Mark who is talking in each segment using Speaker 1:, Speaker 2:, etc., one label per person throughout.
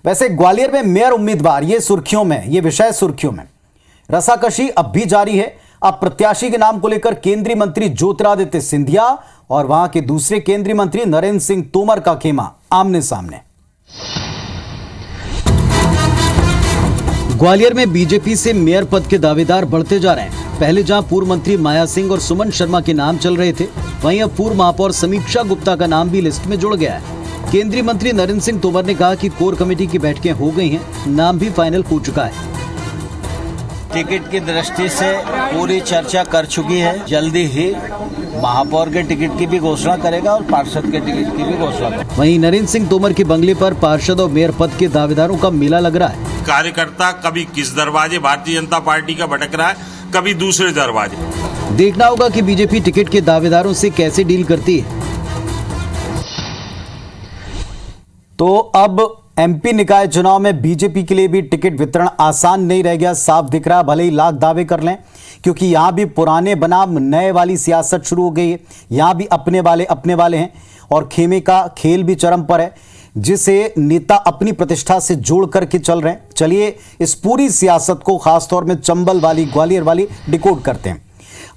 Speaker 1: वैसे ग्वालियर में मेयर उम्मीदवार ये सुर्खियों में, ये विषय सुर्खियों में। रसाकशी अब भी जारी है। अब प्रत्याशी के नाम को लेकर केंद्रीय मंत्री ज्योतिरादित्य सिंधिया और वहां के दूसरे केंद्रीय मंत्री नरेंद्र सिंह तोमर का खेमा आमने सामने। ग्वालियर में बीजेपी से मेयर पद के दावेदार बढ़ते जा रहे हैं। पहले जहां पूर्व मंत्री माया सिंह और सुमन शर्मा के नाम चल रहे थे, वहीं अब पूर्व महापौर समीक्षा गुप्ता का नाम भी लिस्ट में जुड़ गया है। केंद्रीय मंत्री नरेंद्र सिंह तोमर ने कहा कि कोर कमेटी की बैठकें हो गई हैं, नाम भी फाइनल हो चुका है।
Speaker 2: टिकट की दृष्टि से पूरी चर्चा कर चुकी है। जल्दी ही महापौर के टिकट की भी घोषणा करेगा और पार्षद के टिकट की भी घोषणा करेगा।
Speaker 1: वहीं नरेंद्र सिंह तोमर के बंगले पर पार्षद और मेयर पद के दावेदारों का मेला लग रहा है।
Speaker 3: कार्यकर्ता कभी किस दरवाजे भारतीय जनता पार्टी का भटक रहा है, कभी दूसरे दरवाजे।
Speaker 1: देखना होगा कि बीजेपी टिकट के दावेदारों से कैसे डील करती है। तो अब एमपी निकाय चुनाव में बीजेपी के लिए भी टिकट वितरण आसान नहीं रह गया। साफ दिख रहा है, भले ही लाख दावे कर लें, क्योंकि यहां भी पुराने बनाम नए वाली सियासत शुरू हो गई है। यहां भी अपने वाले हैं और खेमे का खेल भी चरम पर है, जिसे नेता अपनी प्रतिष्ठा से जोड़ करके चल रहे हैं। चलिए इस पूरी सियासत को खासतौर में चंबल वाली, ग्वालियर वाली डिकोड करते हैं।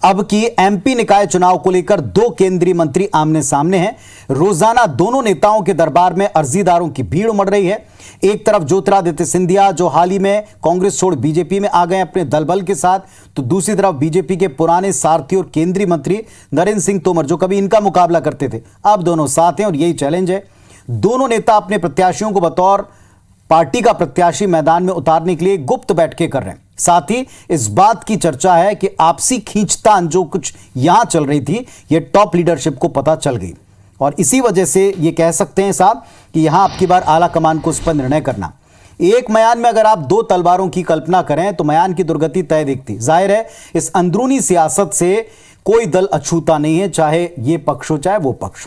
Speaker 1: अब की एमपी निकाय चुनाव को लेकर दो केंद्रीय मंत्री आमने सामने हैं। रोजाना दोनों नेताओं के दरबार में अर्जीदारों की भीड़ उमड़ रही है। एक तरफ ज्योतिरादित्य सिंधिया, जो हाल ही में कांग्रेस छोड़ बीजेपी में आ गए अपने दलबल के साथ, तो दूसरी तरफ बीजेपी के पुराने सारथी और केंद्रीय मंत्री नरेंद्र सिंह तोमर, जो कभी इनका मुकाबला करते थे, अब दोनों साथ हैं और यही चैलेंज है। दोनों नेता अपने प्रत्याशियों को बतौर पार्टी का प्रत्याशी मैदान में उतारने के लिए गुप्त बैठकें कर रहे हैं। साथ ही इस बात की चर्चा है कि आपसी खींचतान जो कुछ यहां चल रही थी, यह टॉप लीडरशिप को पता चल गई और इसी वजह से यह कह सकते हैं साहब कि यहां अब की बार आला कमान को इस पर निर्णय करना। एक म्यान में अगर आप दो तलवारों की कल्पना करें तो म्यान की दुर्गति तय दिखती। जाहिर है इस अंदरूनी सियासत से कोई दल अछूता नहीं है, चाहे ये पक्ष हो चाहे वो पक्ष।